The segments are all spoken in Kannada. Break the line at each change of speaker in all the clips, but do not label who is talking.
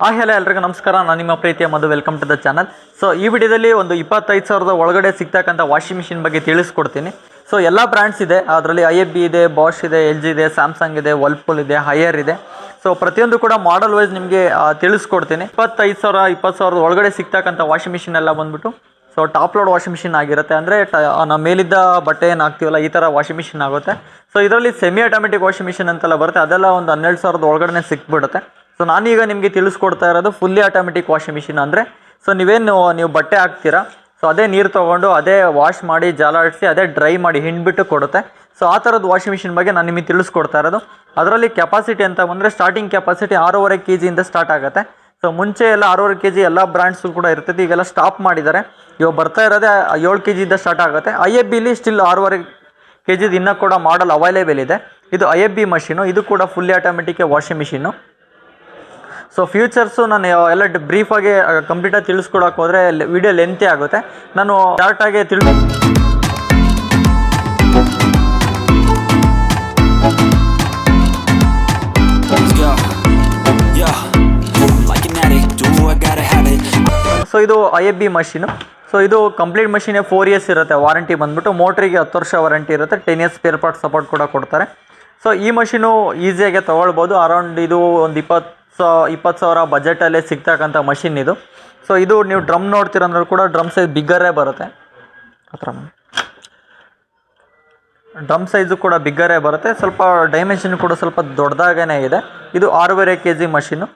ಎಲ್ಲ ಎಲ್ರಿಗೂ ನಮಸ್ಕಾರ. ನಾನು ನಿಮ್ಮ ಪ್ರೀತಿಯ Madhu. Welcome to the channel. So ಈ ವಿಡಿಯೋದಲ್ಲಿ ಒಂದು 25,000 ಒಳಗಡೆ ಸಿಗ್ತಕ್ಕಂಥ ವಾಷಿಂಗ್ ಮಿಷಿನ್ ಬಗ್ಗೆ ತಿಳಿಸ್ಕೊಡ್ತೀನಿ. ಸೊ ಎಲ್ಲ ಬ್ರ್ಯಾಂಡ್ಸ್ ಇದೆ, ಅದರಲ್ಲಿ IFB ಇದೆ, ಬಾಷ್ ಇದೆ, LG ಇದೆ, ಸ್ಯಾಮ್ಸಂಗ್ ಇದೆ, ವರ್ಲ್ಪೂಲ್ ಇದೆ, ಹೈಯರ್ ಇದೆ. ಸೊ ಪ್ರತಿಯೊಂದು ಕೂಡ ಮಾಡಲ್ ವೈಸ್ ನಿಮಗೆ ತಿಳಿಸ್ಕೊಡ್ತೀನಿ. 25,000 20,000 ಒಳಗಡೆ ಸಿಗ್ತಕ್ಕಂಥ ವಾಷಿಂಗ್ ಮಿಷಿನ್ ಎಲ್ಲ ಬಂದ್ಬಿಟ್ಟು so top load washing machine ಆಗಿರುತ್ತೆ. ಅಂದರೆ ನಮ್ಮ ಮೇಲಿದ್ದ ಬಟ್ಟೆ ಏನು ಹಾಕ್ತೀವಲ್ಲ ಈ ಥರ ವಾಷಿಂಗ್ ಮಿಷಿನ್ ಆಗುತ್ತೆ. ಸೊ ಇದರಲ್ಲಿ ಸೆಮಿ ಆಟೋಮೆಟಿಕ್ ವಾಷಿಂಗ್ ಮಿಷಿನ್ ಅಂತೆಲ್ಲ ಬರುತ್ತೆ, ಅದೆಲ್ಲ ಒಂದು 12,000 ಒಳಗಡೆ ಸಿಕ್ಬಿಡುತ್ತೆ. ಸೊ ನಾನೀಗ ನಿಮಗೆ ತಿಳಿಸ್ಕೊಡ್ತಾ ಇರೋದು ಫುಲ್ಲಿ ಆಟೋಮೆಟಿಕ್ ವಾಷಿಂಗ್ ಮಿಷಿನ್. ಅಂದರೆ ಸೊ ನೀವು ಬಟ್ಟೆ ಹಾಕ್ತೀರಾ, ಸೊ ಅದೇ ನೀರು ತೊಗೊಂಡು ಅದೇ ವಾಶ್ ಮಾಡಿ ಜಾಲಾಡಿಸಿ ಅದೇ ಡ್ರೈ ಮಾಡಿ ಹಿಂಡ್ಬಿಟ್ಟು ಕೊಡುತ್ತೆ. ಸೊ ಆ ಥರದ್ದು ವಾಷಿಂಗ್ ಮಿಷಿನ್ ಬಗ್ಗೆ ನಾನು ನಿಮಗೆ ತಿಳಿಸ್ಕೊಡ್ತಾ ಇರೋದು. ಅದರಲ್ಲಿ ಕೆಪಾಸಿಟಿ ಅಂತ ಬಂದರೆ ಸ್ಟಾರ್ಟಿಂಗ್ ಕೆಪಾಸಿಟಿ 6.5 kg ಸ್ಟಾರ್ಟ್ ಆಗುತ್ತೆ. ಸೊ ಮುಂಚೆ ಎಲ್ಲ 6.5 kg ಎಲ್ಲ ಬ್ರ್ಯಾಂಡ್ಸು ಕೂಡ ಇರ್ತೈತಿ, ಈಗೆಲ್ಲ ಸ್ಟಾಪ್ ಮಾಡಿದ್ದಾರೆ. ಇವಾಗ ಬರ್ತಾ ಇರೋದೇ 7 kg ಸ್ಟಾರ್ಟ್ ಆಗುತ್ತೆ. IFBಲಿ ಸ್ಟಿಲ್ 6.5 kg ಇನ್ನೂ ಕೂಡ ಮಾಡಲ್ ಅವೈಲೇಬಲ್ ಇದೆ. ಇದು IFB ಮಷೀನು, ಇದು ಕೂಡ fully automatic washing machine. So futures ನಾನು ಎಲ್ಲ ಬ್ರೀಫಾಗಿ ಕಂಪ್ಲೀಟಾಗಿ ತಿಳಿಸ್ಕೊಡೋಕೆ ಹೋದರೆ ವಿಡಿಯೋ ಲೆಂತಿ ಆಗುತ್ತೆ. ನಾನು ಶಾರ್ಟಾಗಿ ಸೊ ಇದು IFB ಮಷೀನು. ಸೊ ಇದು ಕಂಪ್ಲೀಟ್ ಮಷೀನೇ 4 years ಇರುತ್ತೆ ವಾರಂಟಿ ಬಂದುಬಿಟ್ಟು. ಮೋಟ್ರಿಗೆ 10 ವರ್ಷ ವಾರಂಟಿ ಇರುತ್ತೆ, 10 years ಸ್ಪೇರ್ ಪಾರ್ಟ್ ಸಪೋರ್ಟ್ ಕೂಡ ಕೊಡ್ತಾರೆ. ಸೊ ಈ ಮಷೀನು ಈಸಿಯಾಗಿ ತೊಗೊಳ್ಬೋದು. ಅರೌಂಡ್ ಇದು ಒಂದು 20,000 ಬಜೆಟಲ್ಲೇ ಸಿಗ್ತಕ್ಕಂಥ ಮಷಿನ್ ಇದು. ಸೊ ಇದು ನೀವು ಡ್ರಮ್ ನೋಡ್ತೀರಂದ್ರೂ ಕೂಡ ಡ್ರಮ್ ಸೈಜ್ ಬಿಗ್ಗರೇ ಬರುತ್ತೆ. ಡ್ರಮ್ ಸೈಜು ಕೂಡ ಬಿಗ್ಗರೇ ಬರುತ್ತೆ, ಸ್ವಲ್ಪ ಡೈಮೆನ್ಷನ್ ಕೂಡ ಸ್ವಲ್ಪ ದೊಡ್ಡದಾಗೇ ಇದೆ. ಇದು 6.5 kg ಮಷೀನು.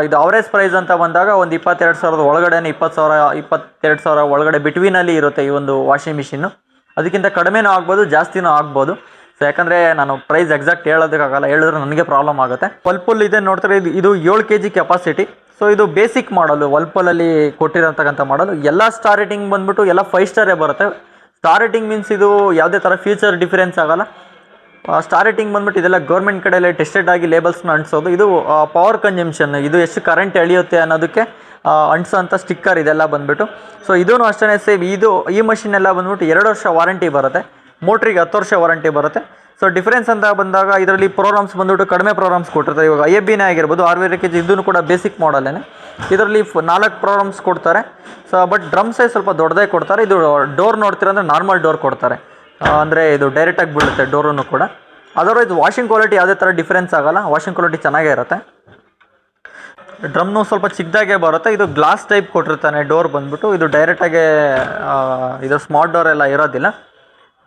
ಇದು ಅವರೇಜ್ ಪ್ರೈಸ್ ಅಂತ ಬಂದಾಗ ಒಂದು 22,000 ಒಳಗಡೆ, 20,000 22,000 ಒಳಗಡೆ ಬಿಟ್ವೀನಲ್ಲಿ ಇರುತ್ತೆ ಈ ಒಂದು ವಾಷಿಂಗ್ ಮಿಷಿನ್ನು. ಅದಕ್ಕಿಂತ ಕಡಿಮೆನೂ ಆಗ್ಬೋದು, ಜಾಸ್ತಿನೂ ಆಗ್ಬೋದು. ಸೊ ಯಾಕಂದರೆ ನಾನು ಪ್ರೈಸ್ ಎಕ್ಸಾಕ್ಟ್ ಹೇಳೋದಕ್ಕಾಗಲ್ಲ, ಹೇಳಿದ್ರೆ ನನಗೆ ಪ್ರಾಬ್ಲಮ್ ಆಗುತ್ತೆ. ವರ್ಲ್ಪೂಲ್ ಇದೆ ನೋಡ್ತಾರೆ, ಇದು 7 kg ಕೆಪಾಸಿಟಿ. ಸೊ ಇದು ಬೇಸಿಕ್ ಮಾಡಲು, ವರ್ಲ್ಪೂಲಲ್ಲಿ ಕೊಟ್ಟಿರೋಂಥಕ್ಕಂಥ ಮಾಡಲು. ಎಲ್ಲ ಸ್ಟಾರ್ ರೇಟಿಂಗ್ ಬಂದುಬಿಟ್ಟು ಎಲ್ಲ 5 ಸ್ಟಾರೇ ಬರುತ್ತೆ. ಸ್ಟಾರ್ ರೇಟಿಂಗ್ ಮೀನ್ಸ್ ಇದು ಯಾವುದೇ ಥರ ಫ್ಯೂಚರ್ ಡಿಫರೆನ್ಸ್ ಆಗೋಲ್ಲ. ಸ್ಟಾರ್ ರೇಟಿಂಗ್ ಬಂದ್ಬಿಟ್ಟು ಇದೆಲ್ಲ ಗೌರ್ಮೆಂಟ್ ಕಡೆಯಲ್ಲೇ ಟೆಸ್ಟೆಡ್ ಆಗಿ ಲೇಬಲ್ಸ್ನ ಅಂಟಿಸೋದು. ಇದು ಪವರ್ ಕನ್ಸಂಪ್ಷನ್, ಇದು ಎಷ್ಟು ಕರೆಂಟ್ ಎಳೆಯುತ್ತೆ ಅನ್ನೋದಕ್ಕೆ ಅಂಟಿಸೋಂಥ ಸ್ಟಿಕ್ಕರ್ ಇದೆಲ್ಲ ಬಂದುಬಿಟ್ಟು. ಸೊ ಇದೂ ಅಷ್ಟೇ ಸೇಮ್. ಈ ಮಷಿನ್ ಎಲ್ಲ ಬಂದ್ಬಿಟ್ಟು 2 ವರ್ಷ ವಾರಂಟಿ ಬರುತ್ತೆ, ಮೋಟ್ರಿಗೆ 10 ವರ್ಷ ವಾರಂಟಿ ಬರುತ್ತೆ. ಸೊ ಡಿಫ್ರೆನ್ಸ್ ಅಂತ ಬಂದಾಗ ಇದರಲ್ಲಿ ಪ್ರೋಗ್ರಾಮ್ಸ್ ಬಂದುಬಿಟ್ಟು ಕಡಿಮೆ ಪ್ರೋಗ್ರಾಮ್ಸ್ ಕೊಟ್ಟಿರ್ತಾರೆ. ಇವಾಗ IFBನೇ ಆಗಿರ್ಬೋದು, 6.5 kg ಇದೂ ಕೂಡ ಬೇಸಿಕ್ ಮಾಡಲೇನೆ. ಇದರಲ್ಲಿ 4 ಪ್ರೋಗ್ರಾಮ್ಸ್ ಕೊಡ್ತಾರೆ. ಸೊ ಬಟ್ ಡ್ರಮ್ ಸೈಜ್ ಸ್ವಲ್ಪ ದೊಡ್ಡದೇ ಕೊಡ್ತಾರೆ. ಇದು ಡೋರ್ ನೋಡ್ತೀರಂದ್ರೆ ನಾರ್ಮಲ್ ಡೋರ್ ಕೊಡ್ತಾರೆ, ಅಂದರೆ ಇದು ಡೈರೆಕ್ಟಾಗಿ ಬೀಳುತ್ತೆ ಡೋರನ್ನು ಕೂಡ. ಅದರ್ವೈಸ್ ವಾಷಿಂಗ್ ಕ್ವಾಲಿಟಿ ಯಾವುದೇ ಥರ ಡಿಫ್ರೆನ್ಸ್ ಆಗೋಲ್ಲ, ವಾಷಿಂಗ್ ಕ್ವಾಲಿಟಿ ಚೆನ್ನಾಗೇ ಇರುತ್ತೆ. ಡ್ರಮ್ನು ಸ್ವಲ್ಪ ಚಿಕ್ಕದಾಗೆ ಬರುತ್ತೆ. ಇದು ಗ್ಲಾಸ್ ಟೈಪ್ ಕೊಟ್ಟಿರ್ತಾನೆ ಡೋರ್ ಬಂದುಬಿಟ್ಟು. ಇದು ಡೈರೆಕ್ಟಾಗೆ ಇದು ಸ್ಮಾರ್ಟ್ ಡೋರ್ ಎಲ್ಲ ಇರೋದಿಲ್ಲ.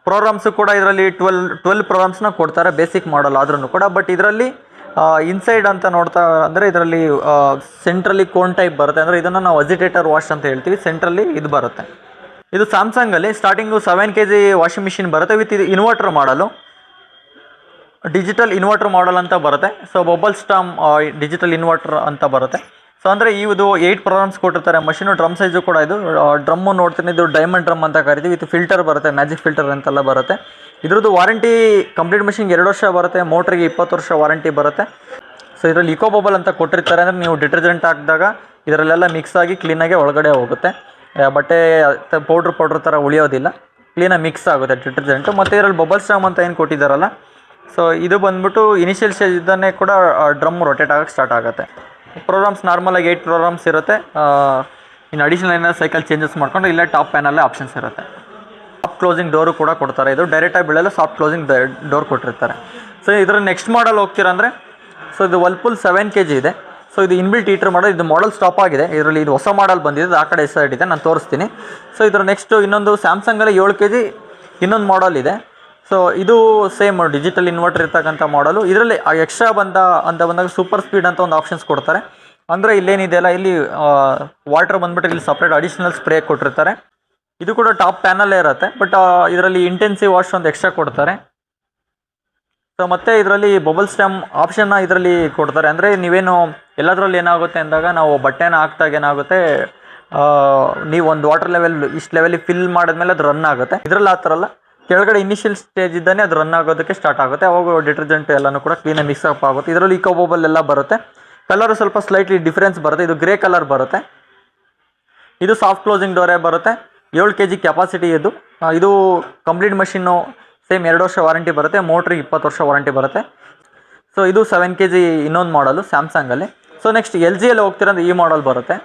ಪ್ರೋಗ್ರಾಮ್ಸು ಕೂಡ ಇದರಲ್ಲಿ 12 ಪ್ರೋಗ್ರಾಮ್ಸ್ನ ಕೊಡ್ತಾರೆ ಬೇಸಿಕ್ ಮಾಡಲ್ ಆದ್ರೂ ಕೂಡ. ಬಟ್ ಇದರಲ್ಲಿ ಇನ್ಸೈಡ್ ಅಂತ ನೋಡ್ತಾ ಅಂದರೆ ಇದರಲ್ಲಿ ಸೆಂಟ್ರಲ್ಲಿ ಕೋನ್ ಟೈಪ್ ಬರುತ್ತೆ. ಅಂದರೆ ಇದನ್ನು ನಾವು ಅಜಿಟೇಟರ್ ವಾಶ್ ಅಂತ ಹೇಳ್ತೀವಿ, ಸೆಂಟ್ರಲ್ಲಿ ಇದು ಬರುತ್ತೆ. ಇದು ಸ್ಯಾಮ್ಸಂಗಲ್ಲಿ ಸ್ಟಾರ್ಟಿಂಗು 7 kg ವಾಷಿಂಗ್ ಮಿಷಿನ್ ಬರುತ್ತೆ ವಿತ್ ಇದು ಇನ್ವರ್ಟರ್ ಮಾಡಲು, ಡಿಜಿಟಲ್ ಇನ್ವರ್ಟರ್ ಮಾಡಲ್ ಅಂತ ಬರುತ್ತೆ. So bubble storm digital inverter ಅಂತ ಬರುತ್ತೆ. ಸೊ ಅಂದರೆ ಇದು 8 ಪ್ರೋಗ್ರಾಮ್ಸ್ ಕೊಟ್ಟಿರ್ತಾರೆ ಮಷೀನು. ಡ್ರಮ್ ಸೈಜು ಕೂಡ ಇದು ಡ್ರಮ್ಮು ನೋಡ್ತೀನಿ, ಇದು ಡೈಮಂಡ್ ಡ್ರಮ್ ಅಂತ ಕರಿತೀವಿ. ವಿತ್ ಫಿಲ್ಟರ್ ಬರುತ್ತೆ, ಮ್ಯಾಜಿಕ್ ಫಿಲ್ಟರ್ ಅಂತೆಲ್ಲ ಬರುತ್ತೆ. ಇದ್ರದ್ದು ವಾರಂಟಿ ಕಂಪ್ಲೀಟ್ ಮಷಿನ್ಗೆ 2 ವರ್ಷ ಬರುತ್ತೆ, ಮೋಟ್ರಿಗೆ 20 ವರ್ಷ ವಾರಂಟಿ ಬರುತ್ತೆ. ಸೊ ಇದರಲ್ಲಿ ಇಕೋ ಬಬಲ್ ಅಂತ ಕೊಟ್ಟಿರ್ತಾರೆ, ಅಂದರೆ ನೀವು ಡಿಟರ್ಜೆಂಟ್ ಹಾಕಿದಾಗ ಇದರಲ್ಲೆಲ್ಲ ಮಿಕ್ಸ್ ಆಗಿ ಕ್ಲೀನಾಗಿ ಒಳಗಡೆ ಹೋಗುತ್ತೆ. ಬಟ್ಟೆ ಪೌಡ್ರ್ ಥರ ಉಳಿಯೋದಿಲ್ಲ, ಕ್ಲೀನಾಗಿ ಮಿಕ್ಸ್ ಆಗುತ್ತೆ ಡಿಟರ್ಜೆಂಟು. ಮತ್ತು ಇದರಲ್ಲಿ ಬಬಲ್ ಸ್ಟಾಮ್ ಅಂತ ಏನು ಕೊಟ್ಟಿದ್ದಾರಲ್ಲ, ಸೊ ಇದು ಬಂದುಬಿಟ್ಟು ಇನಿಷಿಯಲ್ ಸ್ಟೇಜ್ ಇದನ್ನೇ ಕೂಡ ಡ್ರಮ್ ರೊಟೇಟ್ ಆಗೋಕ್ಕೆ ಸ್ಟಾರ್ಟ್ ಆಗುತ್ತೆ. ಪ್ರೋಗ್ರಾಮ್ಸ್ ನಾರ್ಮಲಾಗಿ 8 ಪ್ರೋಗ್ರಾಮ್ಸ್ ಇರುತ್ತೆ. ಇನ್ನು ಅಡಿಷನಲ್ ಏನಾದ್ರು ಸೈಕಲ್ ಚೇಂಜಸ್ ಮಾಡ್ಕೊಂಡು ಇಲ್ಲೇ ಟಾಪ್ ಪ್ಯಾನಲ್ಲೇ ಆಪ್ಷನ್ಸ್ ಇರುತ್ತೆ. ಸಾಫ್ಟ್ ಕ್ಲೋಸಿಂಗ್ ಡೋರು ಕೂಡ ಕೊಡ್ತಾರೆ. ಇದು ಡೈರೆಕ್ಟಾಗಿ ಬೀಳಲು ಸಾಫ್ಟ್ ಕ್ಲೋಸಿಂಗ್ ಡೋರ್ ಕೊಟ್ಟಿರ್ತಾರೆ. ಸೊ ಇದರ ನೆಕ್ಸ್ಟ್ ಮಾಡಲ್ ಹೋಗ್ತೀರಂದರೆ, ಸೊ ಇದು ವರ್ಲ್ಪೂಲ್ 7 kg ಇದೆ. ಸೊ ಇದು ಇನ್ಬಿಲ್ಟ್ ಹೀಟರ್ ಮಾಡಲ್. ಇದು ಮಾಡಲ್ ಸ್ಟಾಪ್ ಆಗಿದೆ, ಇದರಲ್ಲಿ ಇದು ಹೊಸ ಮಾಡಲ್ ಬಂದಿದೆ, ಆ ಕಡೆ ಸೈಡ್ ಇದೆ, ನಾನು ತೋರಿಸ್ತೀನಿ. ಸೊ ಇದರ ನೆಕ್ಸ್ಟು ಇನ್ನೊಂದು ಸ್ಯಾಮ್ಸಂಗಲ್ಲಿ 7 kg ಇನ್ನೊಂದು ಮಾಡಲ್ ಇದೆ. ಸೊ ಇದು ಸೇಮ್ ಡಿಜಿಟಲ್ ಇನ್ವರ್ಟರ್ ಇರ್ತಕ್ಕಂಥ ಮಾಡಲು. ಇದರಲ್ಲಿ ಎಕ್ಸ್ಟ್ರಾ ಬಂದಾಗ ಸೂಪರ್ ಸ್ಪೀಡ್ ಅಂತ ಒಂದು ಆಪ್ಷನ್ಸ್ ಕೊಡ್ತಾರೆ. ಅಂದರೆ ಇಲ್ಲೇನಿದೆಯಲ್ಲ, ಇಲ್ಲಿ ವಾಟರ್ ಬಂದುಬಿಟ್ಟು ಇಲ್ಲಿ ಸಪ್ರೇಟ್ ಅಡಿಷ್ನಲ್ ಸ್ಪ್ರೇ ಕೊಟ್ಟಿರ್ತಾರೆ. ಇದು ಕೂಡ ಟಾಪ್ ಪ್ಯಾನಲ್ಲೇ ಇರುತ್ತೆ, ಬಟ್ ಇದರಲ್ಲಿ ಇಂಟೆನ್ಸಿವ್ ವಾಶ್ ಒಂದು ಎಕ್ಸ್ಟ್ರಾ ಕೊಡ್ತಾರೆ. ಸೊ ಮತ್ತು ಇದರಲ್ಲಿ ಬಬಲ್ ಸ್ಟ್ಯಾಮ್ ಆಪ್ಷನ್ನ ಇದರಲ್ಲಿ ಕೊಡ್ತಾರೆ. ಅಂದರೆ ನೀವೇನು ಎಲ್ಲದರಲ್ಲಿ ಏನಾಗುತ್ತೆ ಅಂದಾಗ ನಾವು ಬಟ್ಟೆನ ಹಾಕ್ದಾಗ ಏನಾಗುತ್ತೆ, ನೀವು ಒಂದು ವಾಟರ್ ಲೆವೆಲ್ ಇಷ್ಟು ಲೆವೆಲಿಗೆ ಫಿಲ್ ಮಾಡಿದ್ಮೇಲೆ ಅದು ರನ್ ಆಗುತ್ತೆ. ಇದರಲ್ಲಿ ಆ ಥರ ಅಲ್ಲ, ಕೆಳಗಡೆ ಇನಿಷಿಯಲ್ ಸ್ಟೇಜ್ ಇದ್ದಾನೆ ಅದು ರನ್ ಆಗೋದಕ್ಕೆ ಸ್ಟಾರ್ಟ್ ಆಗುತ್ತೆ. ಅವಾಗ ಡಿಟರ್ಜೆಂಟ್ ಎಲ್ಲನೂ ಕೂಡ ಕ್ಲೀನಾಗಿ ಮಿಕ್ಸ್ ಅಪ್ ಆಗುತ್ತೆ. ಇದರಲ್ಲಿ ಇಕೋ ಬಬಲ್ ಎಲ್ಲ ಬರುತ್ತೆ. ಕಲರು ಸ್ವಲ್ಪ ಸ್ಲೈಟ್ಲಿ ಡಿಫ್ರೆನ್ಸ್ ಬರುತ್ತೆ. ಇದು ಗ್ರೇ ಕಲರ್ ಬರುತ್ತೆ. ಇದು ಸಾಫ್ಟ್ ಕ್ಲೋಸಿಂಗ್ ಡೋರೇ ಬರುತ್ತೆ. 7 kg ಕೆಪಾಸಿಟಿ ಇದು ಕಂಪ್ಲೀಟ್ ಮಷೀನು. ಸೇಮ್ 2 ವರ್ಷ ವಾರಂಟಿ ಬರುತ್ತೆ, ಮೋಟ್ರಿಗೆ 20 ವರ್ಷ ವಾರಂಟಿ ಬರುತ್ತೆ. ಸೊ ಇದು 7 kg ಇನ್ನೊಂದು ಮಾಡಲು ಸ್ಯಾಮ್ಸಂಗಲ್ಲಿ. ಸೊ ನೆಕ್ಸ್ಟ್ ಎಲ್ ಜಿಯಲ್ಲಿ ಹೋಗ್ತಿರೋದು ಈ ಮಾಡಲ್ ಬರುತ್ತೆ,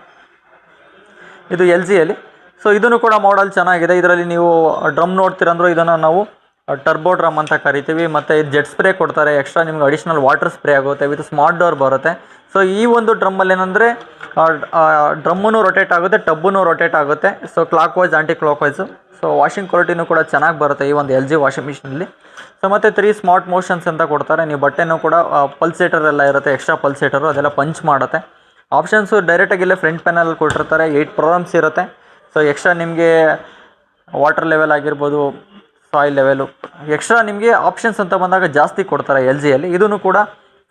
ಇದು ಎಲ್ ಜಿಯಲ್ಲಿ. ಸೊ ಇದನ್ನು ಕೂಡ ಮಾಡಲ್ ಚೆನ್ನಾಗಿದೆ. ಇದರಲ್ಲಿ ನೀವು ಡ್ರಮ್ ನೋಡ್ತೀರಂದ್ರೆ ಇದನ್ನು ನಾವು ಟರ್ಬೋ ಡ್ರಮ್ ಅಂತ ಕರಿತೀವಿ. ಮತ್ತು ಜೆಟ್ ಸ್ಪ್ರೇ ಕೊಡ್ತಾರೆ, ಎಕ್ಸ್ಟ್ರಾ ನಿಮ್ಗೆ ಅಡಿಷ್ನಲ್ ವಾಟರ್ ಸ್ಪ್ರೇ ಆಗುತ್ತೆ, ವಿತ್ ಸ್ಮಾರ್ಟ್ ಡೋರ್ ಬರುತ್ತೆ. ಸೊ ಈ ಒಂದು ಡ್ರಮ್ಮಲ್ಲಿ ಏನಂದರೆ ಡ್ರಮ್ಮೂ ರೊಟೇಟ್ ಆಗುತ್ತೆ, ಟಬ್ಬೂ ರೊಟೇಟ್ ಆಗುತ್ತೆ. So clockwise anticlockwise. So washing ಕ್ವಾಲಿಟಿನೂ ಕೂಡ ಚೆನ್ನಾಗಿ ಬರುತ್ತೆ ಈ ಒಂದು ಎಲ್ ಜಿ ವಾಷಿಂಗ್ ಮಿಷಿನಲ್ಲಿ. ಸೊ ಮತ್ತು 3 ಸ್ಮಾರ್ಟ್ ಮೋಷನ್ಸ್ ಅಂತ ಕೊಡ್ತಾರೆ. ನೀವು ಬಟ್ಟೆನೂ ಕೂಡ ಪಲ್ಸೇಟರ್ ಎಲ್ಲ ಇರುತ್ತೆ, ಎಕ್ಸ್ಟ್ರಾ ಪಲ್ಸೇಟರು ಅದೆಲ್ಲ ಪಂಚ್ ಮಾಡುತ್ತೆ. ಆಪ್ಷನ್ಸು ಡೈರೆಕ್ಟಾಗಿ ಇಲ್ಲೇ ಫ್ರಂಟ್ ಪ್ಯಾನಲ್ ಕೊಟ್ಟಿರ್ತಾರೆ. 8 ಪ್ರೋಗ್ರಾಮ್ಸ್ ಇರುತ್ತೆ. ಸೊ ಎಕ್ಸ್ಟ್ರಾ ನಿಮಗೆ ವಾಟರ್ ಲೆವೆಲ್ ಆಗಿರ್ಬೋದು, ಸಾಯಿಲ್ ಲೆವೆಲು, ಎಕ್ಸ್ಟ್ರಾ ನಿಮಗೆ ಆಪ್ಷನ್ಸ್ ಅಂತ ಬಂದಾಗ ಜಾಸ್ತಿ ಕೊಡ್ತಾರೆ ಎಲ್ ಜಿಯಲ್ಲಿ. ಇದೂ ಕೂಡ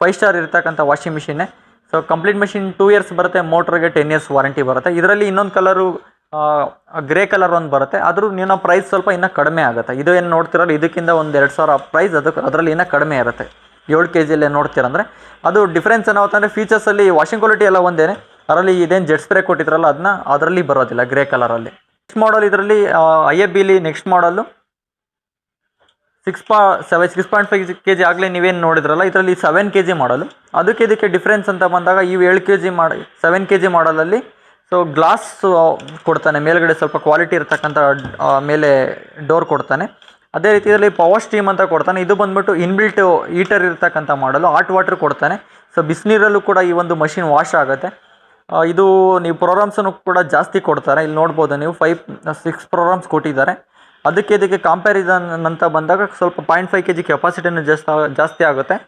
5 ಸ್ಟಾರ್ ಇರ್ತಕ್ಕಂಥ ವಾಷಿಂಗ್ ಮಿಷಿನ್ನೇ. ಸೊ ಕಂಪ್ಲೀಟ್ ಮಿಷಿನ್ 2 ಇಯರ್ಸ್ ಬರುತ್ತೆ, ಮೋಟ್ರಿಗೆ 10 ಇಯರ್ಸ್ ವಾರಂಟಿ ಬರುತ್ತೆ. ಇದರಲ್ಲಿ ಇನ್ನೊಂದು ಕಲರು ಗ್ರೇ ಕಲರ್ ಒಂದು ಬರುತ್ತೆ, ಆದರೂ ನೀವು ಪ್ರೈಸ್ ಸ್ವಲ್ಪ ಇನ್ನೂ ಕಡಿಮೆ ಆಗುತ್ತೆ. ಇದು ಏನು ನೋಡ್ತಿರಲ್ಲ ಇದಕ್ಕಿಂತ ಒಂದು 2,000 ಪ್ರೈಸ್ ಅದರಲ್ಲಿ ಇನ್ನೂ ಕಡಿಮೆ ಇರುತ್ತೆ. 7 kg ನೋಡ್ತೀರಂದರೆ ಅದು ಡಿಫ್ರೆನ್ಸ್ ಏನಾಗುತ್ತಂದರೆ ಫೀಚರ್ಸಲ್ಲಿ ವಾಷಿಂಗ್ ಕ್ವಾಲಿಟಿ ಎಲ್ಲ ಒಂದೇ, ಅದರಲ್ಲಿ ಇದೇನು ಜೆಟ್ ಸ್ಪ್ರೇ ಕೊಟ್ಟಿದ್ರಲ್ಲ ಅದರಲ್ಲಿ ಬರೋದಿಲ್ಲ ಗ್ರೇ ಕಲರಲ್ಲಿ. ನೆಕ್ಸ್ಟ್ ಮಾಡಲ್ ಇದರಲ್ಲಿ IFBಲಿ ನೆಕ್ಸ್ಟ್ ಮಾಡಲು 6.5 kg ಆಗಲೇ ನೀವೇನು ನೋಡಿದ್ರಲ್ಲ, ಇದರಲ್ಲಿ 7 kg ಮಾಡಲು. ಇದಕ್ಕೆ ಡಿಫ್ರೆನ್ಸ್ ಅಂತ ಬಂದಾಗ ಇವು 7 kg 7 kg ಮಾಡಲಲ್ಲಿ ಸೊ ಗ್ಲಾಸ್ ಕೊಡ್ತಾನೆ, ಮೇಲ್ಗಡೆ ಸ್ವಲ್ಪ ಕ್ವಾಲಿಟಿ ಇರ್ತಕ್ಕಂಥ ಮೇಲೆ ಡೋರ್ ಕೊಡ್ತಾನೆ. ಅದೇ ರೀತಿ ಇದರಲ್ಲಿ ಪವರ್ ಸ್ಟೀಮ್ ಅಂತ ಕೊಡ್ತಾನೆ. ಇದು ಬಂದ್ಬಿಟ್ಟು ಇನ್ಬಿಲ್ಟ್ ಹೀಟರ್ ಇರ್ತಕ್ಕಂಥ ಮಾಡಲು, ಹಾಟ್ ವಾಟರ್ ಕೊಡ್ತಾನೆ. ಸೊ ಬಿಸಿನೀರಲ್ಲೂ ಕೂಡ ಈ ಒಂದು ಮಷಿನ್ ವಾಶ್ ಆಗುತ್ತೆ. ಇದು ನೀವು ಪ್ರೋಗ್ರಾಮ್ಸನ್ನು ಕೂಡ ಜಾಸ್ತಿ ಕೊಡ್ತಾರೆ. ಇಲ್ಲಿ ನೋಡ್ಬೋದು ನೀವು 5-6 ಪ್ರೋಗ್ರಾಮ್ಸ್ ಕೊಟ್ಟಿದ್ದಾರೆ. ಇದಕ್ಕೆ ಕಂಪ್ಯಾರಿಸನ್ ಅಂತ ಬಂದಾಗ ಸ್ವಲ್ಪ 0.5 kg ಕೆಪಾಸಿಟಿನೂ ಜಾಸ್ತಿ ಆಗುತ್ತೆ.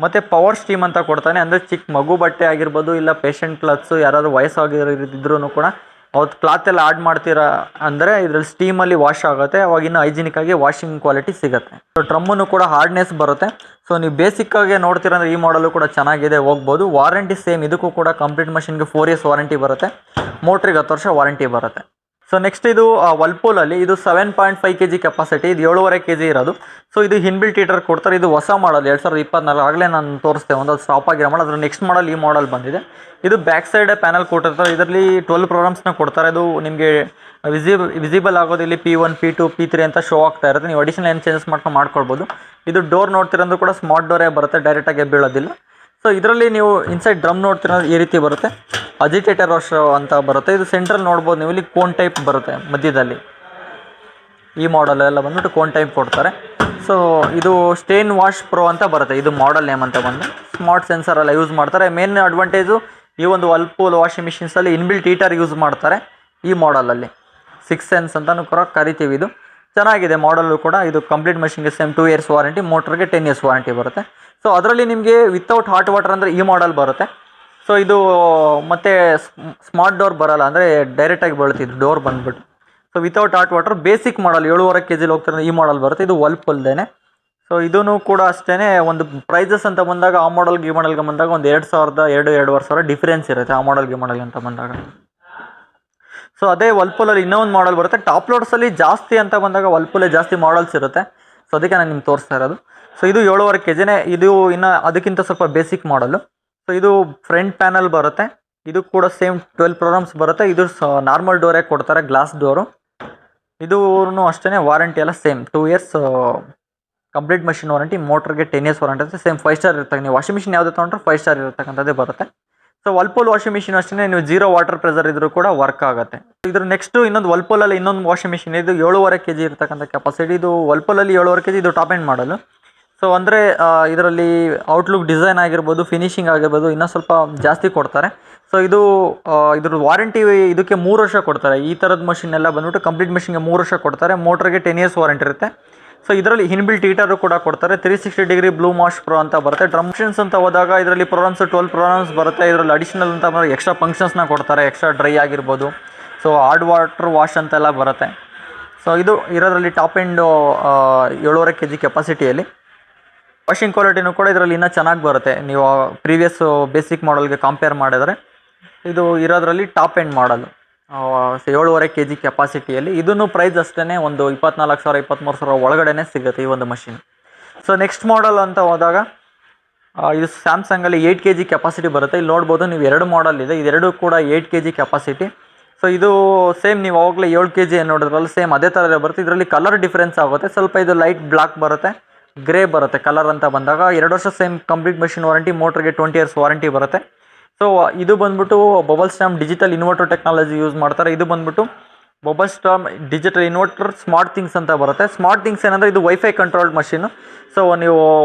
ಮತ್ತು ಪವರ್ ಸ್ಟೀಮ್ ಅಂತ ಕೊಡ್ತಾನೆ, ಅಂದರೆ ಚಿಕ್ಕ ಮಗು ಬಟ್ಟೆ ಆಗಿರ್ಬೋದು, ಇಲ್ಲ ಪೇಷಂಟ್ ಕ್ಲಾತ್ಸು ಯಾರಾದರೂ ವಯಸ್ಸಾಗಿದ್ರೂ ಕೂಡ ಅವತ್ತು ಕ್ಲಾತ್ ಎಲ್ಲ ಆಡ್ ಮಾಡ್ತೀರಾ ಅಂದರೆ ಇದರಲ್ಲಿ ಸ್ಟೀಮಲ್ಲಿ ವಾಶ್ ಆಗುತ್ತೆ, ಅವಾಗ ಇನ್ನೂ ಹೈಜಿನಿಕ್ಕಾಗಿ ವಾಷಿಂಗ್ ಕ್ವಾಲಿಟಿ ಸಿಗುತ್ತೆ. ಸೊ ಡ್ರಮ್ಮನ್ನು ಕೂಡ ಹಾರ್ಡ್ನೆಸ್ ಬರುತ್ತೆ. ಸೊ ನೀವು ಬೇಸಿಕ್ಕಾಗಿ ನೋಡ್ತೀರಂದ್ರೆ ಈ ಮಾಡಲು ಕೂಡ ಚೆನ್ನಾಗಿದೆ, ಹೋಗ್ಬೋದು. ವಾರಂಟಿ ಸೇಮ್, ಇದಕ್ಕೂ ಕೂಡ ಕಂಪ್ಲೀಟ್ ಮಷಿನ್ಗೆ 4 years ವಾರಂಟಿ ಬರುತ್ತೆ, ಮೋಟ್ರಿಗೆ 10 ವರ್ಷ ವಾರಂಟಿ ಬರುತ್ತೆ. ಸೊ ನೆಕ್ಸ್ಟ್ ಇದು ವರ್ಲ್ಪೂಲಲ್ಲಿ ಇದು 7.5 kg ಕೆಪಾಸಿಟಿ, ಇದು 7.5 kg ಇರೋದು. ಸೊ ಇದು ಇನ್ಬಿಲ್ಟ್ ಹೀಟರ್ ಕೊಡ್ತಾರೆ. ಇದು ಹೊಸ ಮಾಡಲ್ 2024, ಆಗಲೇ ನಾನು ತೋರಿಸ್ತೆ ಒಂದು ಸ್ಟಾಪ್ ಆಗಿರೋ ಮಾಡಲ್. ಅದರ ನೆಕ್ಸ್ಟ್ ಮಾಡಲ್ ಈ ಮಾಡಲ್ ಬಂದಿದೆ. ಇದು ಬ್ಯಾಕ್ ಸೈಡ್ ಪ್ಯಾನಲ್ ಕೊಟ್ಟಿರ್ತಾರೆ. ಇದರಲ್ಲಿ 12 ಪ್ರೋಗ್ರಾಮ್ಸ್ನ ಕೊಡ್ತಾರೆ. ಅದು ನಿಮಗೆ ವಿಸಿಬಲ್ ಆಗೋದು ಇಲ್ಲಿ P1, P2, P3 ಅಂತ ಶೋ ಆಗ್ತಾ ಇರುತ್ತೆ. ನೀವು ಅಡಿಷನಲ್ ಏನು ಚೇಂಜಸ್ ಮಾಡ್ಕೊಳ್ಬೋದು. ಇದು ಡೋರ್ ನೋಡ್ತಿರಂದ್ರೂ ಕೂಡ ಸ್ಮಾರ್ಟ್ ಡೋರೇ ಬರುತ್ತೆ, ಡೈರೆಕ್ಟಾಗಿ ಬೀಳೋದಿಲ್ಲ. ಸೊ ಇದರಲ್ಲಿ ನೀವು ಇನ್ಸೈಡ್ ಡ್ರಮ್ ನೋಡ್ತಿರೋ ಈ ರೀತಿ ಬರುತ್ತೆ, ಅಜಿಟೇಟರ್ ವಾಶ್ ಅಂತ ಬರುತ್ತೆ. ಇದು ಸೆಂಟ್ರಲ್ ನೋಡ್ಬೋದು ನೀವು, ಇಲ್ಲಿ ಕೋನ್ ಟೈಪ್ ಬರುತ್ತೆ ಮಧ್ಯದಲ್ಲಿ. ಈ ಮಾಡಲ್ ಎಲ್ಲ ಬಂದ್ಬಿಟ್ಟು ಕೋನ್ ಟೈಪ್ ಕೊಡ್ತಾರೆ. ಸೊ ಇದು ಸ್ಟೇನ್ ವಾಶ್ ಪ್ರೋ ಅಂತ ಬರುತ್ತೆ, ಇದು ಮಾಡಲ್ ನೇಮ್ ಅಂತ ಬಂದು. ಸ್ಮಾರ್ಟ್ ಸೆನ್ಸರ್ ಎಲ್ಲ ಯೂಸ್ ಮಾಡ್ತಾರೆ. ಮೇನ್ ಅಡ್ವಾಂಟೇಜು ಈ ಒಂದು ವರ್ಲ್ಪೂಲ್ ವಾಷಿಂಗ್ ಮಿಷಿನ್ಸಲ್ಲಿ ಇನ್ಬಿಲ್ಟ್ ಹೀಟರ್ ಯೂಸ್ ಮಾಡ್ತಾರೆ ಈ ಮಾಡಲಲ್ಲಿ. 6 ಸೆನ್ಸ್ ಅಂತಲೂ ಕೂಡ ಕರಿತೀವಿ. ಇದು ಚೆನ್ನಾಗಿದೆ ಮಾಡಲು ಕೂಡ. ಇದು ಕಂಪ್ಲೀಟ್ ಮಷಿನ್ಗೆ ಸೇಮ್ 2 years ವಾರಂಟಿ, ಮೋಟ್ರಿಗೆ 10 years ವಾರಂಟಿ ಬರುತ್ತೆ. ಸೊ ಅದರಲ್ಲಿ ನಿಮಗೆ ವಿತೌಟ್ ಹಾಟ್ ವಾಟರ್ ಅಂದರೆ ಈ ಮಾಡಲ್ ಬರುತ್ತೆ. ಸೊ ಇದು ಮತ್ತು ಸ್ಮಾರ್ಟ್ ಡೋರ್ ಬರೋಲ್ಲ, ಅಂದರೆ ಡೈರೆಕ್ಟಾಗಿ ಬೀಳ್ತಿದ್ದು ಡೋರ್ ಬಂದುಬಿಟ್ಟು. So without hot water basic ಮಾಡಲ್ 7.5 kg ಹೋಗ್ತಿರೋ ಈ ಮಾಡಲ್ ಬರುತ್ತೆ. ಇದು ವರ್ಲ್ಪೂಲ್ದೇನೆ. ಸೊ ಇದೂ ಕೂಡ ಅಷ್ಟೇ. ಒಂದು ಪ್ರೈಸಸ್ ಅಂತ ಬಂದಾಗ ಆ ಮಾಡಲ್ಗೆ ಈ ಮಾಡಲ್ಗೆ ಬಂದಾಗ ಒಂದು 2,000-2,500 ಡಿಫ್ರೆನ್ಸ್ ಇರುತ್ತೆ ಆ ಮಾಡಲ್ಗೆ ಈ ಮಾಡಲ್ಗೆ ಅಂತ ಬಂದಾಗ. ಸೊ ಅದೇ ವರ್ಲ್ಪೂಲಲ್ಲಿ ಇನ್ನೊಂದು ಮಾಡಲ್ ಬರುತ್ತೆ. ಟಾಪ್ ಲೋಡ್ಸಲ್ಲಿ ಜಾಸ್ತಿ ಅಂತ ಬಂದಾಗ ವರ್ಲ್ಪೂಲೇ ಜಾಸ್ತಿ ಮಾಡಲ್ಸ್ ಇರುತ್ತೆ. ಸೊ ಅದಕ್ಕೆ ನಾನು ನಿಮ್ಗೆ ತೋರಿಸ್ತಾ ಇರೋದು. ಸೊ ಇದು 7.5 kg, ಇದು ಇನ್ನು ಅದಕ್ಕಿಂತ ಸ್ವಲ್ಪ ಬೇಸಿಕ್ ಮಾಡಲು. ಸೊ ಇದು ಫ್ರಂಟ್ ಪ್ಯಾನಲ್ ಬರುತ್ತೆ. ಇದು ಕೂಡ ಸೇಮ್ 12 ಪ್ರೋಗ್ರಾಮ್ಸ್ ಬರುತ್ತೆ. ಇದು ನಾರ್ಮಲ್ ಡೋರೇ ಕೊಡ್ತಾರೆ, ಗ್ಲಾಸ್ ಡೋರು. ಇದೂ ಅಷ್ಟೇ ವಾರಂಟಿ ಎಲ್ಲ same 2 years complete machine warranty, ಮೋಟ್ರಿಗೆ 10 years ವಾರಂಟಿ ಇರುತ್ತೆ. ಸೇಮ್ 5 ಸ್ಟಾರ್ ಇರುತ್ತೆ. ನೀವು ವಾಷಿಂಗ್ ಮಿಷಿನ್ ಯಾವುದೇ ತೊಗೊಂಡ್ರೆ 5 ಸ್ಟಾರ್ ಇರತಕ್ಕಂಥದ್ದೇ ಬರುತ್ತೆ. ಸೊ ವರ್ಲ್ಪೂಲ್ ವಾಷಿಂಗ್ ಮಿಷಿನ್ ಅಷ್ಟೇ, ನೀವು 0 ವಾಟರ್ ಪ್ರೆಷರ್ ಇದ್ರೂ ಕೂಡ ವರ್ಕ್ ಆಗುತ್ತೆ. ಇದ್ರ ನೆಕ್ಸ್ಟು ಇನ್ನೊಂದು ವರ್ಲ್ಪೂಲಲ್ಲಿ ಇನ್ನೊಂದು ವಾಷಿಂಗ್ ಮಿಷಿನ್, ಇದು 7.5 kg ಇರ್ತಕ್ಕಂಥ ಕೆಪಾಸಿಟಿ. ಇದು ವರ್ಲ್ಪೂಲಲ್ಲಿ 7.5 kg, ಇದು ಟಾಪ್ ಎಂಡ್ ಮಾಡಲು. ಸೊ ಅಂದರೆ ಇದರಲ್ಲಿ ಔಟ್ಲುಕ್ ಡಿಸೈನ್ ಆಗಿರ್ಬೋದು, ಫಿನಿಶಿಂಗ್ ಆಗಿರ್ಬೋದು ಇನ್ನೂ ಸ್ವಲ್ಪ ಜಾಸ್ತಿ ಕೊಡ್ತಾರೆ. ಸೊ ಇದ್ರ ವಾರಂಟಿ ಇದಕ್ಕೆ 3 ವರ್ಷ ಕೊಡ್ತಾರೆ. ಈ ಥರದ ಮಷಿನ್ ಎಲ್ಲ ಬಂದ್ಬಿಟ್ಟು ಕಂಪ್ಲೀಟ್ ಮಷಿನ್ಗೆ 3 ವರ್ಷ ಕೊಡ್ತಾರೆ, ಮೋಟ್ರಿಗೆ 10 years ವಾರಂಟಿ ಇರುತ್ತೆ. ಸೊ ಇದರಲ್ಲಿ ಇನ್ಬಿಲ್ಟ್ ಹೀಟರು ಕೂಡ ಕೊಡ್ತಾರೆ. 360 ಡಿಗ್ರಿ ಬ್ಲೂ ವಾಶ್ ಪ್ರೋ ಅಂತ ಬರುತ್ತೆ. ಡ್ರಮ್ಷನ್ಸ್ ಅಂತ ಹೋದಾಗ ಇದರಲ್ಲಿ ಪ್ರೋಗ್ರಾಮ್ಸ್ 12 ಪ್ರೋಗ್ರಾಮ್ಸ್ ಬರುತ್ತೆ. ಇದರಲ್ಲಿ ಅಡಿಷನಲ್ ಅಂತ ಬಂದರೆ ಎಕ್ಸ್ಟ್ರಾ ಫಂಕ್ಷನ್ಸ್ನ ಕೊಡ್ತಾರೆ, ಎಕ್ಸ್ಟ್ರಾ ಡ್ರೈ ಆಗಿರ್ಬೋದು. ಸೊ ಹಾರ್ಡ್ ವಾಟರ್ ವಾಶ್ ಅಂತೆಲ್ಲ ಬರುತ್ತೆ. ಸೊ ಇದು ಇರೋದ್ರಲ್ಲಿ ಟಾಪ್ ಎಂಡು 7.5 kg ಕೆಪಾಸಿಟಿಯಲ್ಲಿ. ವಾಷಿಂಗ್ ಕ್ವಾಲಿಟಿನೂ ಕೂಡ ಇದರಲ್ಲಿ ಇನ್ನೂ ಚೆನ್ನಾಗಿ ಬರುತ್ತೆ. ನೀವು ಪ್ರೀವಿಯಸ್ ಬೇಸಿಕ್ ಮಾಡಲ್ಗೆ ಕಂಪೇರ್ ಮಾಡಿದರೆ ಇದು ಇರೋದ್ರಲ್ಲಿ ಟಾಪ್ ಎಂಡ್ ಮಾಡಲು 7.5 kg ಕೆಪಾಸಿಟಿಯಲ್ಲಿ. ಇದನ್ನು ಪ್ರೈಸ್ ಅಷ್ಟೇ ಒಂದು 24,000-23,000 ಒಳಗಡೆ ಸಿಗುತ್ತೆ ಈ ಒಂದು ಮಷಿನ್. ಸೊ ನೆಕ್ಸ್ಟ್ ಮಾಡಲ್ ಅಂತ ಹೋದಾಗ ಇದು ಸ್ಯಾಮ್ಸಂಗಲ್ಲಿ 8 kg ಕೆಪಾಸಿಟಿ ಬರುತ್ತೆ. ಇಲ್ಲಿ ನೋಡ್ಬೋದು ನೀವು 2 ಮಾಡಲ್ ಇದೆ, ಇದೆರಡು ಕೂಡ 8 kg ಕೆಪಾಸಿಟಿ. ಸೊ ಇದು ಸೇಮ್ ನೀವು ಆವಾಗಲೇ 7 kg ಏನು ನೋಡಿದ್ರಲ್ಲ ಸೇಮ್ ಅದೇ ಥರ ಬರುತ್ತೆ. ಇದರಲ್ಲಿ ಕಲರ್ ಡಿಫ್ರೆನ್ಸ್ ಆಗುತ್ತೆ, ಸ್ವಲ್ಪ ಇದು ಲೈಟ್ ಬ್ಲಾಕ್ ಬರುತ್ತೆ, ಗ್ರೇ ಬರುತ್ತೆ ಕಲರ್ ಅಂತ ಬಂದಾಗ. 2 ವರ್ಷ ಸೇಮ್ ಕಂಪ್ಲೀಟ್ ಮಷಿನ್ ವಾರಂಟಿ, ಮೋಟ್ರಿಗೆ 20 years ವಾರಂಟಿ ಬರುತ್ತೆ. ಸೊ ಇದು ಬಂದ್ಬಿಟ್ಟು bubble storm digital inverter technology use ಮಾಡ್ತಾರೆ. ಇದು ಬಂದ್ಬಿಟ್ಟು bubble storm digital inverter smart things ಅಂತ ಬರುತ್ತೆ. ಸ್ಮಾರ್ಟ್ ಥಿಂಗ್ಸ್ ಏನಂದರೆ ಇದು ವೈಫೈ ಕಂಟ್ರೋಲ್ಡ್ ಮಷೀನು. ಸೊ ನೀವು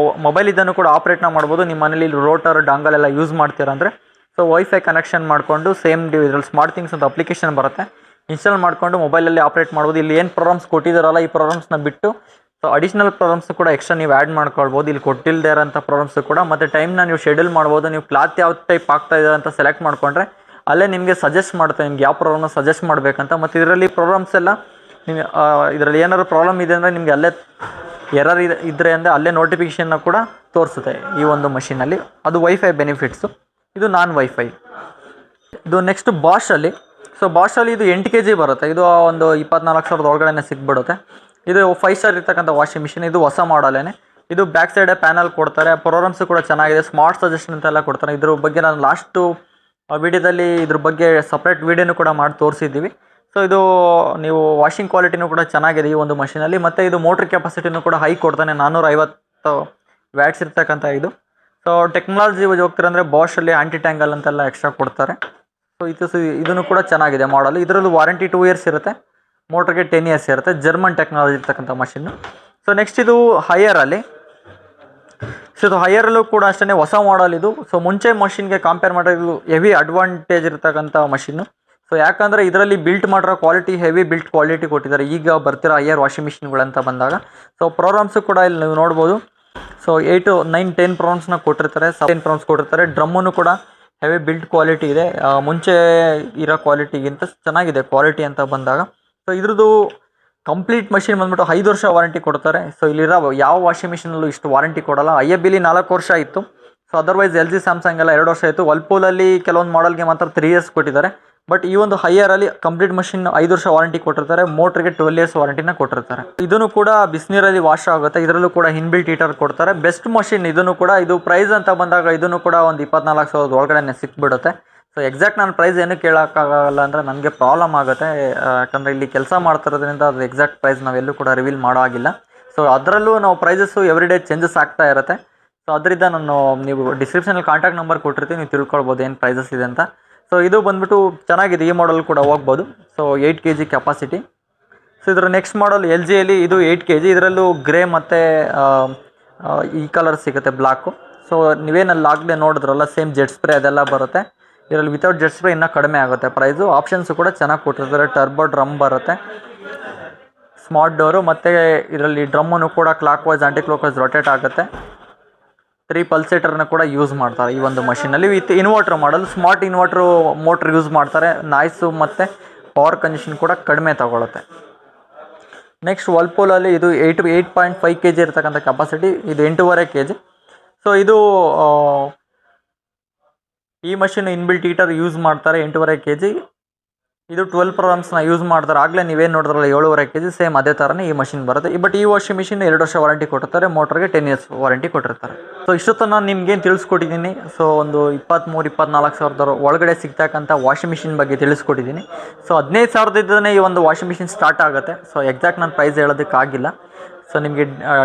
ಮೊಬೈಲ್ ಇದನ್ನು ಕೂಡ ಆಪ್ರೇಟ್ನ ಮಾಡ್ಬೋದು. ನಿಮ್ಮ ಮನೇಲಿ ರೋಟರ್ ಡಾಂಗಲ್ ಎಲ್ಲ ಯೂಸ್ ಮಾಡ್ತೀರಂದರೆ ಸೊ ವೈಫೈ ಕನೆಕ್ಷನ್ ಮಾಡಿಕೊಂಡು ಸೇಮ್ ಇದರಲ್ಲಿ ಸ್ಮಾರ್ಟ್ ಥಿಂಗ್ಸ್ ಅಂತ ಅಪ್ಲಿಕೇಶನ್ ಬರುತ್ತೆ, ಇನ್ಸ್ಟಾಲ್ ಮಾಡಿಕೊಂಡು ಮೊಬೈಲಲ್ಲಿ ಆಪ್ರೇಟ್ ಮಾಡ್ಬೋದು. ಇಲ್ಲಿ ಏನು ಪ್ರೋಗ್ರಾಮ್ಸ್ ಕೊಟ್ಟಿದ್ದಾರಲ್ಲ ಈ ಪ್ರೋಗ್ರಾಮ್ಸ್ನ ಬಿಟ್ಟು ಸೊ ಅಡಿಷ್ನಲ್ ಪ್ರೋಗ್ರಾಮ್ಸ್ ಕೂಡ ಎಕ್ಸ್ಟ್ರಾ ನೀವು ಆ್ಯಡ್ ಮಾಡ್ಕೊಳ್ಬೋದು. ಇಲ್ಲಿ ಕೊಟ್ಟಿಲ್ಲದೆ ಇರೋಂಥ ಪ್ರೋಗ್ರಾಮ್ಸ್ ಕೂಡ ಮತ್ತು ಟೈಮ್ನ ನೀವು ಶೆಡ್ಯೂಲ್ ಮಾಡ್ಬೋದು. ನೀವು ಕ್ಲಾತ್ ಯಾವ ಟೈಪ್ ಆಗ್ತಾ ಇದೆ ಅಂತ ಸೆಲೆಕ್ಟ್ ಮಾಡಿಕೊಂಡ್ರೆ ಅಲ್ಲೇ ನಿಮಗೆ ಸಜೆಸ್ಟ್ ಮಾಡುತ್ತೆ ನಿಮ್ಗೆ ಯಾವ ಪ್ರೋಗ್ರಾಮ್ನ ಸಜೆಸ್ಟ್ ಮಾಡಬೇಕಂತ. ಮತ್ತು ಇದರಲ್ಲಿ ಪ್ರೋಗ್ರಾಮ್ಸ್ ಎಲ್ಲ ನೀವು ಇದರಲ್ಲಿ ಏನಾದ್ರು ಪ್ರಾಬ್ಲಮ್ ಇದೆ ಅಂದರೆ ನಿಮಗೆ ಅಲ್ಲೇ ಎರರ್ ಇದ್ದರೆ ಅಂದರೆ ಅಲ್ಲೇ ನೋಟಿಫಿಕೇಷನ್ನ ಕೂಡ ತೋರಿಸುತ್ತೆ ಈ ಒಂದು ಮಷೀನಲ್ಲಿ. ಅದು ವೈಫೈ ಬೆನಿಫಿಟ್ಸು. ಇದು ನಾನ್ ವೈಫೈ. ಇದು ನೆಕ್ಸ್ಟ್ ಬಾಷಲ್ಲಿ. ಸೊ ಬಾಷಲ್ಲಿ ಇದು 8 kg ಬರುತ್ತೆ. ಇದು ಒಂದು 24,000 ಒಳಗಡೆ ಸಿಕ್ಬಿಡುತ್ತೆ. ಇದು 5 ಸ್ಟಾರ್ ಇರ್ತಕ್ಕಂಥ ವಾಷಿಂಗ್ ಮಿಷಿನ್. ಇದು ಹೊಸ ಮಾಡಲೇನೆ. ಇದು ಬ್ಯಾಕ್ ಸೈಡೇ ಪ್ಯಾನಲ್ ಕೊಡ್ತಾರೆ. ಪ್ರೋಗ್ರಾಮ್ಸು ಕೂಡ ಚೆನ್ನಾಗಿದೆ. ಸ್ಮಾರ್ಟ್ ಸಜೆಷನ್ ಅಂತೆಲ್ಲ ಕೊಡ್ತಾರೆ. ಇದ್ರ ಬಗ್ಗೆ ನಾನು ಲಾಸ್ಟು ವಿಡಿಯೋದಲ್ಲಿ ಇದ್ರ ಬಗ್ಗೆ ಸಪ್ರೇಟ್ ವೀಡಿಯೋನು ಕೂಡ ಮಾಡಿ ತೋರಿಸಿದ್ದೀವಿ. ಸೊ ಇದು ನೀವು ವಾಷಿಂಗ್ ಕ್ವಾಲಿಟಿನೂ ಕೂಡ ಚೆನ್ನಾಗಿದೆ ಈ ಒಂದು ಮಷೀನಲ್ಲಿ. ಮತ್ತು ಇದು ಮೋಟ್ರ್ ಕೆಪಾಸಿಟಿನೂ ಕೂಡ ಹೈ ಕೊಡ್ತಾನೆ, 450 ವ್ಯಾಟ್ಸ್ ಇರ್ತಕ್ಕಂಥ ಇದು. ಸೊ ಟೆಕ್ನಾಲಜಿ ಹೋಗ್ತೀರಂದರೆ ಬಾಷಲ್ಲಿ ಆ್ಯಂಟಿ ಟ್ಯಾಂಗಲ್ ಅಂತೆಲ್ಲ ಎಕ್ಸ್ಟ್ರಾ ಕೊಡ್ತಾರೆ. ಸೊ ಇದನ್ನು ಕೂಡ ಚೆನ್ನಾಗಿದೆ ಮಾಡಲ್. ಇದರಲ್ಲೂ ವಾರಂಟಿ 2 ಇಯರ್ಸ್ ಇರುತ್ತೆ, ಮೋಟ್ರಿಗೆ 10 ಇಯರ್ಸ್ ಇರುತ್ತೆ. ಜರ್ಮನ್ ಟೆಕ್ನಾಲಜಿ ಇರ್ತಕ್ಕಂಥ ಮಷೀನು. ಸೊ ನೆಕ್ಸ್ಟ್ ಇದು ಹೈಯರಲ್ಲಿ. ಸೊ ಇದು ಹೈಯರಲ್ಲೂ ಕೂಡ ಅಷ್ಟೇ ಹೊಸ ಮಾಡಲ್ ಇದು. ಸೊ ಮುಂಚೆ ಮಷಿನ್ಗೆ ಕಂಪೇರ್ ಮಾಡಿದ್ರೆ ಇದು ಹೆವಿ ಅಡ್ವಾಂಟೇಜ್ ಇರ್ತಕ್ಕಂಥ ಮಷೀನು. ಸೊ ಯಾಕಂದರೆ ಇದರಲ್ಲಿ ಬಿಲ್ಟ್ ಮಾಡಿರೋ ಕ್ವಾಲಿಟಿ ಹೆವಿ ಬಿಲ್ಟ್ ಕ್ವಾಲಿಟಿ ಕೊಟ್ಟಿದ್ದಾರೆ ಈಗ ಬರ್ತಿರೋ ಹೈಯರ್ ವಾಷಿಂಗ್ ಮಿಷಿನ್ಗಳಂತ ಬಂದಾಗ. ಸೊ ಪ್ರೋಗ್ರಾಮ್ಸು ಕೂಡ ಇಲ್ಲಿ ನೀವು ನೋಡ್ಬೋದು. ಸೊ 8, 9, 10 ಪ್ರೋಗ್ರಾಮ್ಸ್ನ ಕೊಟ್ಟಿರ್ತಾರೆ, 10 ಪ್ರೋಗ್ರಾಮ್ಸ್ ಕೊಟ್ಟಿರ್ತಾರೆ. ಡ್ರಮ್ಮನ್ನು ಕೂಡ ಹೆವಿ ಬಿಲ್ಟ್ ಕ್ವಾಲಿಟಿ ಇದೆ. ಮುಂಚೆ ಇರೋ ಕ್ವಾಲಿಟಿಗಿಂತ ಚೆನ್ನಾಗಿದೆ ಕ್ವಾಲಿಟಿ ಅಂತ ಬಂದಾಗ. ಸೊ ಇದ್ರದ್ದು ಕಂಪ್ಲೀಟ್ ಮಷಿನ್ ಬಂದ್ಬಿಟ್ಟು 5 ವರ್ಷ ವಾರಂಟಿ ಕೊಡ್ತಾರೆ. ಸೊ ಇಲ್ಲಿರೋ ಯಾವ ವಾಷಿಂಗ್ ಮಿಷಿನಲ್ಲೂ ಇಷ್ಟು ವಾರಂಟಿ ಕೊಡೋಲ್ಲ. IFBಲಿ 4 ವರ್ಷ ಇತ್ತು. ಸೊ ಅದರ್ವೈಸ್ LG ಸ್ಯಾಮ್ಸಂಗ್ ಎಲ್ಲ 2 ವರ್ಷ ಇತ್ತು. ವರ್ಲ್ಪೂಲಲ್ಲಿ ಕೆಲವೊಂದು ಮಾಡಲ್ಗೆ ಮಾತ್ರ 3 ಇಯರ್ಸ್ ಕೊಟ್ಟಿದ್ದಾರೆ. ಬಟ್ ಈ ಒಂದು ಹೈಯರಲ್ಲಿ ಕಂಪ್ಲೀಟ್ ಮಷಿನ್ 5 ವರ್ಷ ವಾರಂಟಿ ಕೊಟ್ಟಿರ್ತಾರೆ. ಮೋಟ್ರಿಗೆ 12 ಇಯರ್ಸ್ ವಾರಂಟಿನ ಕೊಟ್ಟಿರ್ತಾರೆ. ಇದನ್ನು ಕೂಡ ಬಿಸಿನೀರಲ್ಲಿ ವಾಶ್ ಆಗುತ್ತೆ. ಇದರಲ್ಲೂ ಕೂಡ ಇನ್ಬಿಲ್ಟ್ ಹೀಟರ್ ಕೊಡ್ತಾರೆ. ಬೆಸ್ಟ್ ಮಷಿನ್ ಇದನ್ನು ಕೂಡ. ಇದು ಪ್ರೈಸ್ ಅಂತ ಬಂದಾಗ ಇದನ್ನು ಕೂಡ ಒಂದು 24,000 ಒಳಗಡೆ ಸಿಕ್ಬಿಡುತ್ತೆ. ಸೊ ಎಕ್ಸಾಕ್ಟ್ ನಾನು ಪ್ರೈಸ್ ಏನೂ ಕೇಳೋಕ್ಕಾಗಲ್ಲ ಅಂದರೆ ನನಗೆ ಪ್ರಾಬ್ಲಮ್ ಆಗುತ್ತೆ. ಯಾಕಂದರೆ ಇಲ್ಲಿ ಕೆಲಸ ಮಾಡ್ತಿರೋದ್ರಿಂದ ಅದು ಎಕ್ಸಾಕ್ಟ್ ಪ್ರೈಸ್ ನಾವೆಲ್ಲೂ ಕೂಡ ರಿವೀಲ್ ಮಾಡೋ ಆಗಿಲ್ಲ. ಸೊ ಅದರಲ್ಲೂ ನಾವು ಪ್ರೈಸಸ್ಸು ಎವ್ರಿ ಡೇ ಚೇಂಜಸ್ ಆಗ್ತಾ ಇರುತ್ತೆ. ಸೊ ಅದರಿಂದ ನೀವು ಡಿಸ್ಕ್ರಿಪ್ಷನಲ್ಲಿ ಕಾಂಟ್ಯಾಕ್ಟ್ ನಂಬರ್ ಕೊಟ್ಟಿರ್ತೀವಿ, ನೀವು ತಿಳ್ಕೊಳ್ಬೋದು ಏನು ಪ್ರೈಸಸ್ ಇದೆ ಅಂತ. ಸೊ ಇದು ಬಂದ್ಬಿಟ್ಟು ಚೆನ್ನಾಗಿದೆ. ಈ ಮಾಡಲ್ ಕೂಡ ಹೋಗ್ಬೋದು. So 8 kg capacity. ಸೊ ಇದರ ನೆಕ್ಸ್ಟ್ ಮಾಡಲ್ LGಯಲ್ಲಿ. ಇದು 8 kg. ಇದರಲ್ಲೂ ಗ್ರೇ ಮತ್ತು ಈ ಕಲರ್ ಸಿಗುತ್ತೆ, ಬ್ಲ್ಯಾಕು. ಸೊ ನೀವೇನಲ್ಲಿ ಆಗಲೇ ನೋಡಿದ್ರಲ್ಲ ಸೇಮ್ ಜೆಟ್ ಸ್ಪ್ರೇ ಅದೆಲ್ಲ ಬರುತ್ತೆ. ಇದರಲ್ಲಿ ವಿತೌಟ್ ಜೆಟ್ ಸ್ಪ್ರೇ ಇನ್ನೂ ಕಡಿಮೆ ಆಗುತ್ತೆ ಪ್ರೈಸು. ಆಪ್ಷನ್ಸು ಕೂಡ ಚೆನ್ನಾಗಿ ಕೊಟ್ಟಿರ್ತಾರೆ. ಟರ್ಬೋ ಡ್ರಮ್ ಬರುತ್ತೆ, ಸ್ಮಾರ್ಟ್ ಡೋರು, ಮತ್ತು ಇದರಲ್ಲಿ ಡ್ರಮ್ಮನ್ನು ಕೂಡ clockwise anticlockwise rotate ಆಗುತ್ತೆ. 3 ಪಲ್ಸೇಟರ್ನ ಕೂಡ ಯೂಸ್ ಮಾಡ್ತಾರೆ ಈ ಒಂದು ಮಷೀನಲ್ಲಿ. With inverter model, smart inverter motor use ಮಾಡ್ತಾರೆ. ನಾಯ್ಸು ಮತ್ತು ಪವರ್ ಕನ್ಸಂಪ್ಷನ್ ಕೂಡ ಕಡಿಮೆ ತಗೊಳುತ್ತೆ. ನೆಕ್ಸ್ಟ್ ವರ್ಲ್ಪೂಲಲ್ಲಿ ಇದು 8.5 kg ಇರ್ತಕ್ಕಂಥ ಕೆಪಾಸಿಟಿ. ಇದು 8.5 kg. ಸೊ ಇದು ಈ ಮಷೀನ್ ಇನ್ಬಿಲ್ಟ್ ಹೀಟರ್ ಯೂಸ್ ಮಾಡ್ತಾರೆ. 8.5 kg. ಇದು 12 ಪ್ರೋಗ್ರಾಮ್ಸ್ನ ಯೂಸ್ ಮಾಡ್ತಾರೆ. ಆಗಲೇ ನೀವೇನು ನೋಡಿದ್ರಲ್ಲ 7.5 kg, ಸೇಮ್ ಅದೇ ಥರನೇ ಈ ಮಷಿನ್ ಬರುತ್ತೆ. ಬಟ್ ಈ ವಾಷಿಂಗ್ ಮಿಷಿನ್ 2 ವರ್ಷ ವಾರಂಟಿ ಕೊಟ್ಟಿರ್ತಾರೆ. ಮೋಟ್ರಿಗೆ 10 ಇಯರ್ಸ್ ವಾರಂಟಿ ಕೊಟ್ಟಿರ್ತಾರೆ. ಸೊ ಇಷ್ಟೊತ್ತು ನಾನು ನಿಮ್ಗೇನು ತಿಳಿಸ್ಕೊಟ್ಟಿದ್ದೀನಿ. ಸೊ ಒಂದು 23-24 ಸಾವಿರದ ಒಳಗಡೆ ಸಿಗ್ತಕ್ಕಂಥ ವಾಷಿಂಗ್ ಮಿಷಿನ್ ಬಗ್ಗೆ ತಿಳಿಸ್ಕೊಟ್ಟಿದ್ದೀನಿ. ಸೊ 15,000 ಇದ್ದನೇ ಈ ಒಂದು ವಾಷಿಂಗ್ ಮಿಷಿನ್ ಸ್ಟಾರ್ಟ್ ಆಗುತ್ತೆ. ಸೊ ಎಕ್ಸಾಕ್ಟ್ ನಾನು ಪ್ರೈಸ್ ಹೇಳೋದಕ್ಕಾಗಿಲ್ಲ. ಸೊ ನಿಮಗೆ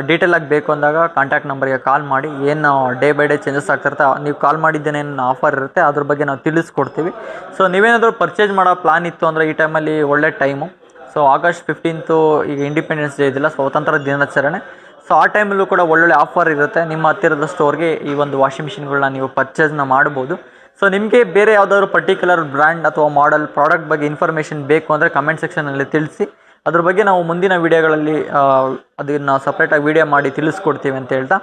ಡೀಟೇಲಾಗಿ ಬೇಕು ಅಂದಾಗ ಕಾಂಟ್ಯಾಕ್ಟ್ ನಂಬರ್ಗೆ ಕಾಲ್ ಮಾಡಿ. ಏನು ಡೇ ಬೈ ಡೇ ಚೇಂಜಸ್ ಆಗ್ತಿರುತ್ತೆ, ನೀವು ಕಾಲ್ ಮಾಡಿದ್ದೇನೇನು ಆಫರ್ ಇರುತ್ತೆ ಅದ್ರ ಬಗ್ಗೆ ನಾವು ತಿಳಿಸ್ಕೊಡ್ತೀವಿ. ಸೊ ನೀವೇನಾದರೂ ಪರ್ಚೇಸ್ ಮಾಡೋ ಪ್ಲಾನ್ ಇತ್ತು ಅಂದರೆ ಈ ಟೈಮಲ್ಲಿ ಒಳ್ಳೆ ಟೈಮು. ಸೊ August 15th ಈಗ ಇಂಡಿಪೆಂಡೆನ್ಸ್ ಡೇ ಇದೆಯಲ್ಲ, ಸ್ವಾತಂತ್ರ್ಯ ದಿನಾಚರಣೆ. ಸೊ ಆ ಟೈಮಲ್ಲೂ ಕೂಡ ಒಳ್ಳೊಳ್ಳೆ ಆಫರ್ ಇರುತ್ತೆ. ನಿಮ್ಮ ಹತ್ತಿರದ ಸ್ಟೋರ್ಗೆ ಈ ಒಂದು ವಾಷಿಂಗ್ ಮಿಷಿನ್ಗಳನ್ನ ನೀವು ಪರ್ಚೇಸ್ನ ಮಾಡ್ಬೋದು. ಸೊ ನಿಮಗೆ ಬೇರೆ ಯಾವುದಾದ್ರು ಪರ್ಟಿಕ್ಯುಲರ್ ಬ್ರ್ಯಾಂಡ್ ಅಥವಾ ಮಾಡೆಲ್ ಪ್ರಾಡಕ್ಟ್ ಬಗ್ಗೆ ಇನ್ಫಾರ್ಮೇಷನ್ ಬೇಕು ಅಂದರೆ ಕಮೆಂಟ್ ಸೆಕ್ಷನಲ್ಲಿ ತಿಳಿಸಿ. ಅದ್ರ ಬಗ್ಗೆ ನಾವು ಮುಂದಿನ ವೀಡಿಯೋಗಳಲ್ಲಿ ಅದನ್ನು ಸಪ್ರೇಟಾಗಿ ವೀಡಿಯೋ ಮಾಡಿ ತಿಳಿಸ್ಕೊಡ್ತೀವಿ ಅಂತ ಹೇಳ್ತಾ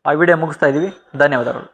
ಆ ವಿಡಿಯೋ ಮುಗಿಸ್ತಾ ಇದ್ದೀವಿ. ಧನ್ಯವಾದಗಳು.